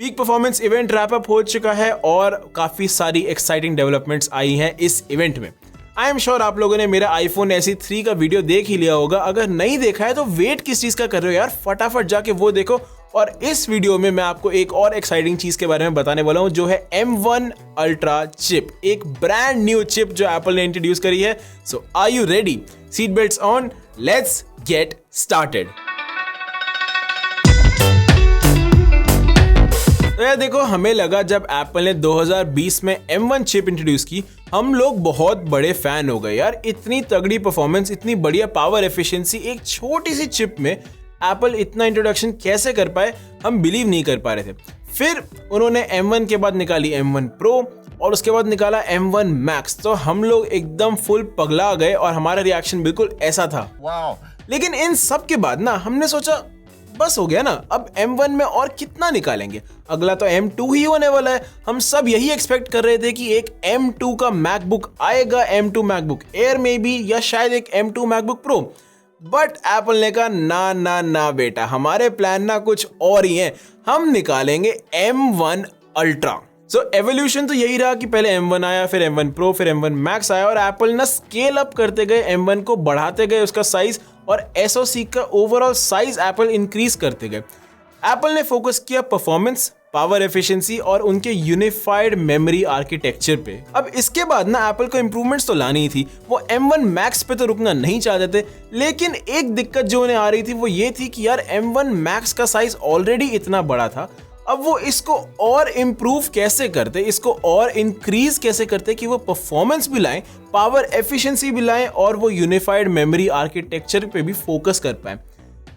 Peak performance event wrap up हो चुका है और काफी सारी एक्साइटिंग डेवलपमेंट्स आई हैं इस इवेंट में। आई एम श्योर आप लोगों ने मेरा आईफोन SE 3 का वीडियो देख ही लिया होगा। अगर नहीं देखा है तो वेट किस चीज का कर रहे हो यार, फटाफट जाके वो देखो। और इस वीडियो में मैं आपको एक और एक्साइटिंग चीज के बारे में बताने वाला हूं, जो है M1 अल्ट्रा चिप, एक ब्रांड न्यू चिप जो एप्पल ने इंट्रोड्यूस करी है। So are you ready? Seat belts on, let's get started. तो यार देखो, हमें लगा जब एप्पल ने 2020 में M1 चिप इंट्रोड्यूस की, हम लोग बहुत बड़े फैन हो गए यार। इतनी तगड़ी परफॉर्मेंस, इतनी बढ़िया पावर एफिशिएंसी एक छोटी सी चिप में एप्पल इतना इंट्रोडक्शन कैसे कर पाए, हम बिलीव नहीं कर पा रहे थे। फिर उन्होंने M1 के बाद निकाली M1 Pro और उसके बाद निकाला M1 Max। तो हम लोग एकदम फुल पगला गए और हमारा रिएक्शन बिल्कुल ऐसा था, वाओ। लेकिन इन सब के बाद ना हमने सोचा बस हो गया ना, अब M1 में और कितना निकालेंगे, अगला तो M2 ही होने वाला है। हम सब यही एक्सपेक्ट कर रहे थे कि एक M2 का मैकबुक आएगा, M2 मैकबुक एयर में भी, या शायद एक M2 MacBook pro. But Apple ने कहा ना ना ना बेटा, हमारे प्लान ना कुछ और ही हैं, हम निकालेंगे M1 अल्ट्रा। सो एवोल्यूशन तो यही रहा कि पहले M1 आया, फिर M1 Pro, फिर M1 Max आया और एप्पल ना स्केल अप करते गए, M1 को बढ़ाते गए उसका साइज, और SoC का ओवरऑल साइज एप्पल इंक्रीज करते गए। एप्पल ने फोकस किया परफॉर्मेंस, पावर एफिशिएंसी और उनके यूनिफाइड मेमोरी आर्किटेक्चर पे। अब इसके बाद ना एप्पल को इंप्रूवमेंट्स तो लानी ही थी, वो M1 Max पे तो रुकना नहीं चाहते थे। लेकिन एक दिक्कत जो उन्हें आ रही थी वो ये थी कि यार M1 Max का साइज ऑलरेडी इतना बड़ा था, अब वो इसको और इम्प्रूव कैसे करते, इसको और इंक्रीज कैसे करते कि वो परफॉर्मेंस भी लाएं, पावर एफिशिएंसी भी लाएं और वो यूनिफाइड मेमोरी आर्किटेक्चर पे भी फोकस कर पाए।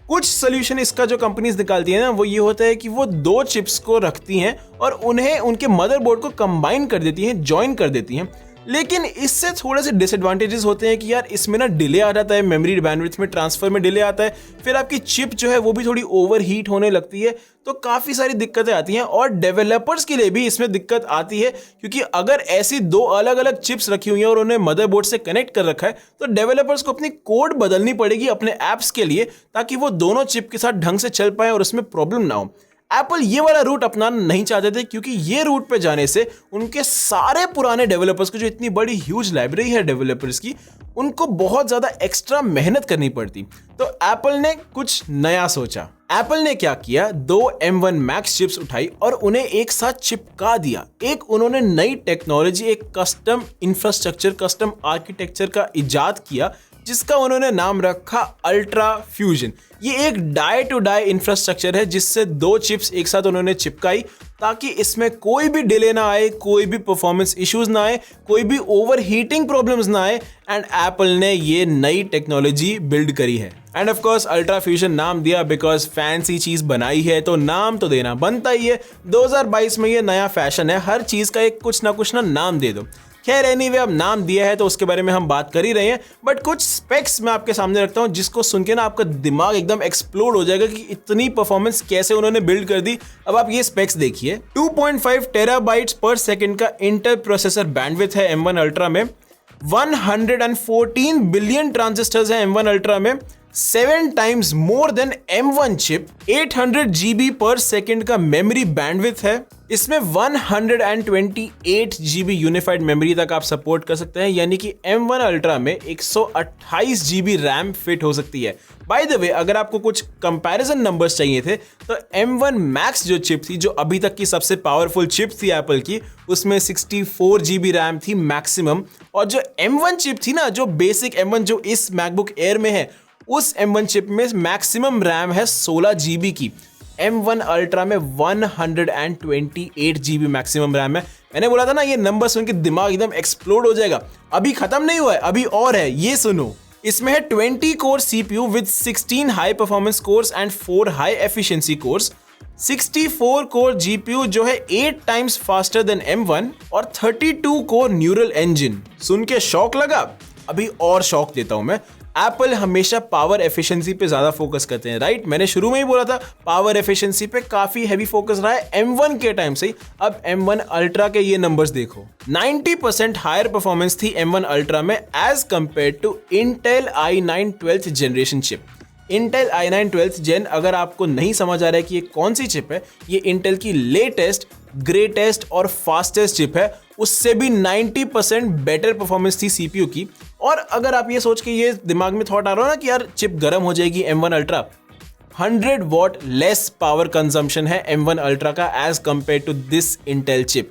कुछ सोल्यूशन इसका जो कंपनीज निकालती है ना, वो ये होता है कि वो दो चिप्स को रखती हैं और उन्हें उनके मदरबोर्ड को कंबाइन कर देती हैं, ज्वाइन कर देती हैं। लेकिन इससे थोड़े से डिसएडवांटेजेस होते हैं कि यार इसमें ना डिले आ जाता है, मेमोरी बैंडविड्थ में ट्रांसफर में डिले आता है, फिर आपकी चिप जो है वो भी थोड़ी ओवर हीट होने लगती है, तो काफ़ी सारी दिक्कतें आती हैं। और डेवलपर्स के लिए भी इसमें दिक्कत आती है, क्योंकि अगर ऐसी दो अलग अलग चिप्स रखी हुई हैं और उन्हें मदरबोर्ड से कनेक्ट कर रखा है, तो डेवलपर्स को अपनी कोड बदलनी पड़ेगी अपने ऐप्स के लिए, ताकि वो दोनों चिप के साथ ढंग से चल पाए और उसमें प्रॉब्लम ना हो। एप्पल ये वाला रूट अपनाना नहीं चाहते थे, क्योंकि ये रूट पे जाने से उनके सारे पुराने डेवलपर्स को, जो इतनी बड़ी ह्यूज लाइब्रेरी है डेवलपर्स की, उनको बहुत ज्यादा एक्स्ट्रा मेहनत करनी पड़ती। तो एप्पल ने कुछ नया सोचा। एप्पल ने क्या किया, दो M1 Max चिप्स उठाई और उन्हें एक साथ चिपका दिया। एक उन्होंने नई टेक्नोलॉजी, एक कस्टम इंफ्रास्ट्रक्चर, कस्टम आर्किटेक्चर का इजाद किया, जिसका उन्होंने नाम रखा अल्ट्रा फ्यूजन। ये एक डाई टू डाई इंफ्रास्ट्रक्चर है, जिससे दो चिप्स एक साथ उन्होंने चिपकाई, ताकि इसमें कोई भी डिले ना आए, कोई भी परफॉर्मेंस इश्यूज ना आए, कोई भी ओवर हीटिंग प्रॉब्लम्स ना आए। एंड एप्पल ने ये नई टेक्नोलॉजी बिल्ड करी है। End of course ultra fusion नाम दिया बिकॉज फैंसी चीज बनाई है, तो नाम तो देना बनता ही है। 2022 में ये नया फैशन है, हर चीज का एक कुछ ना नाम दे दो। खैर एनीवे, अब नाम दिया है तो उसके बारे में हम बात कर ही रहे हैं, बट कुछ स्पेक्स मैं आपके सामने रखता हूं, जिसको सुन के ना आपका दिमाग एकदम एक्सप्लोड हो जाएगा कि इतनी परफॉर्मेंस कैसे उन्होंने बिल्ड कर दी। अब आप ये स्पेक्स देखिए। 2.5 टेराबाइट्स पर सेकंड का इंटर प्रोसेसर बैंडविड्थ है M1 अल्ट्रा में, 114 बिलियन ट्रांजिस्टर्स हैं M1 अल्ट्रा में, 7 times more than M1 chip, 800 GB पर सेकेंड का मेमोरी बैंडविड्थ है। इसमें 128 GB यूनिफाइड मेमोरी तक आप सपोर्ट कर सकते हैं, यानी कि M1 अल्ट्रा में 128 GB रैम फिट हो सकती है। बाय द वे, अगर आपको कुछ कंपैरिजन नंबर्स चाहिए थे, तो M1 Max जो चिप थी, जो अभी तक की सबसे पावरफुल चिप थी एप्पल की, उसमें 64 GB रैम थी मैक्सिमम। और जो M1 चिप थी ना, जो बेसिक M1 जो इस मैकबुक एयर में है, उस M1 चिप में मैक्सिमम रैम है 16 GB की। M1 अल्ट्रा में 128 GB मैक्सिमम रैम है। मैंने बोला था ना, ये नंबर सुन के दिमाग एकदम एक्सप्लोड हो जाएगा। अभी खत्म नहीं हुआ है, अभी और है, ये सुनो। इसमें है 20 core CPU with 16 high performance course and 4 high efficiency course, 64 core GPU जो है 8 times फास्टर देन M1, और 32 कोर न्यूरल इंजन। सुन के शौक लगा? अभी और शौक देता हूं मैं। एप्पल हमेशा पावर एफिशिएंसी पे ज्यादा फोकस करते हैं, राइट? मैंने शुरू में ही बोला था पावर एफिशिएंसी पे काफी हैवी फोकस रहा है M1 के टाइम से ही। अब M1 अल्ट्रा के ये नंबर्स देखो, 90% हायर परफॉर्मेंस थी M1 अल्ट्रा में as compare to Intel i9 12th generation chip. Intel i9 12th Gen, अगर आपको नहीं समझ आ रहा है कि ये कौन सी चिप है, ये इंटेल की लेटेस्ट, ग्रेटेस्ट और फास्टेस्ट चिप है। उससे भी 90% बेटर परफॉर्मेंस थी सीपीयू की। और अगर आप ये सोच के ये दिमाग में थॉट आ रहा हो ना कि यार चिप गर्म हो जाएगी M1 ultra, 100 watt less power consumption है M1 अल्ट्रा का as compare to this Intel chip.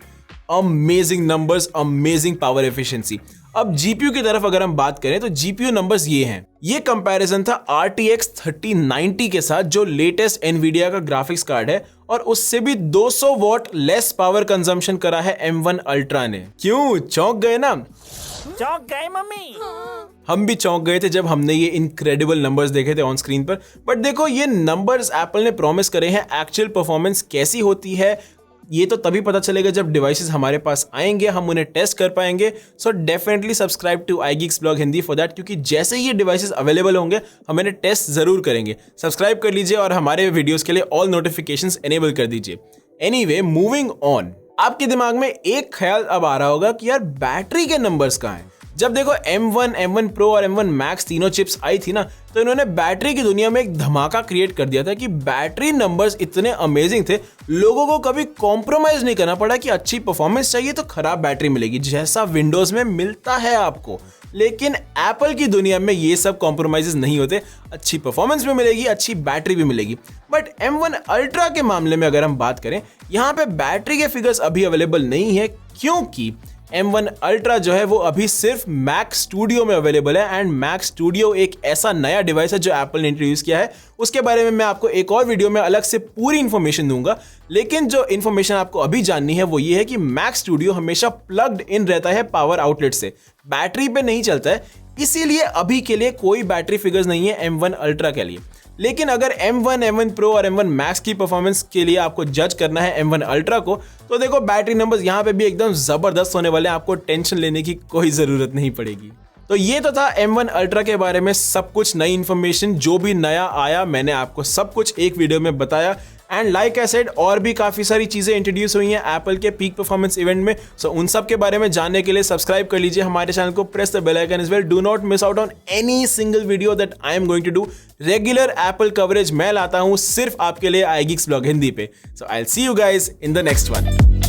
Amazing numbers, amazing power efficiency. अब जीपीयू की तरफ अगर हम बात करें तो जीपीयू नंबर्स ये हैं। ये कंपैरिजन था RTX 3090 के साथ जो लेटेस्ट एनवीडिया का ग्राफिक्स कार्ड है, और उससे भी 200 वॉट लेस पावर कंजम्पशन करा है M1 अल्ट्रा ने। क्यों चौंक गए ना? चौंक गए मम्मी। हम भी चौंक गए थे जब हमने ये इनक्रेडिबल नंबर्स देखे थे ऑन स्क्रीन पर। बट देखो, ये नंबर्स एप्पल ने प्रॉमिस करे हैं, एक्चुअल परफॉर्मेंस कैसी होती है ये तो तभी पता चलेगा जब डिवाइसेस हमारे पास आएंगे, हम उन्हें टेस्ट कर पाएंगे। So definitely subscribe to iGeeks blog Hindi for that, क्योंकि जैसे ही ये डिवाइसेस अवेलेबल होंगे हम इन्हें टेस्ट जरूर करेंगे। सब्सक्राइब कर लीजिए और हमारे वीडियोस के लिए ऑल नोटिफिकेशंस एनेबल कर दीजिए। एनीवे, मूविंग ऑन, आपके दिमाग में एक ख्याल अब आ रहा होगा कि यार बैटरी के नंबर्स कहाँ हैं। जब देखो M1, M1 Pro और M1 Max तीनों चिप्स आई थी ना, तो इन्होंने बैटरी की दुनिया में एक धमाका क्रिएट कर दिया था कि बैटरी नंबर्स इतने अमेजिंग थे, लोगों को कभी कॉम्प्रोमाइज नहीं करना पड़ा कि अच्छी परफॉर्मेंस चाहिए तो खराब बैटरी मिलेगी, जैसा विंडोज में मिलता है आपको। लेकिन एप्पल की दुनिया में ये सब कॉम्प्रोमाइजेस नहीं होते, अच्छी परफॉर्मेंस भी मिलेगी, अच्छी बैटरी भी मिलेगी। बट M1 अल्ट्रा के मामले में अगर हम बात करें, यहाँ पे बैटरी के फिगर्स अभी अवेलेबल नहीं है, क्योंकि M1 अल्ट्रा जो है वो अभी सिर्फ मैक स्टूडियो में अवेलेबल है। एंड मैक स्टूडियो एक ऐसा नया डिवाइस है जो एप्पल ने इंट्रोड्यूस किया है, उसके बारे में मैं आपको एक और वीडियो में अलग से पूरी इंफॉर्मेशन दूंगा। लेकिन जो इंफॉर्मेशन आपको अभी जाननी है वो ये है कि मैक स्टूडियो हमेशा प्लग्ड इन रहता है पावर आउटलेट से, बैटरी पे नहीं चलता है, इसीलिए अभी के लिए कोई बैटरी फिगर्स नहीं है M1 अल्ट्रा के लिए। लेकिन अगर M1, M1 Pro और M1 Max की परफॉर्मेंस के लिए आपको जज करना है M1 अल्ट्रा को, तो देखो बैटरी नंबर्स यहाँ पे भी एकदम जबरदस्त होने वाले हैं, आपको टेंशन लेने की कोई जरूरत नहीं पड़ेगी। तो ये तो था M1 अल्ट्रा के बारे में सब कुछ, नई इन्फॉर्मेशन, जो भी नया आया मैंने आपको सब कुछ एक वीडियो में बताया। एंड लाइक आई सेड, और भी काफ़ी सारी चीज़ें इंट्रोड्यूस हुई हैं एप्पल के पीक परफॉर्मेंस इवेंट में। सो उन सब के बारे में जानने के लिए सब्सक्राइब कर लीजिए हमारे चैनल को, press the bell icon as well. Do not miss out on any single video that I am going to do. Regular Apple coverage मैं लाता हूँ सिर्फ आपके लिए iGeeks ब्लॉग हिंदी पे। So I will see you guys in the next one.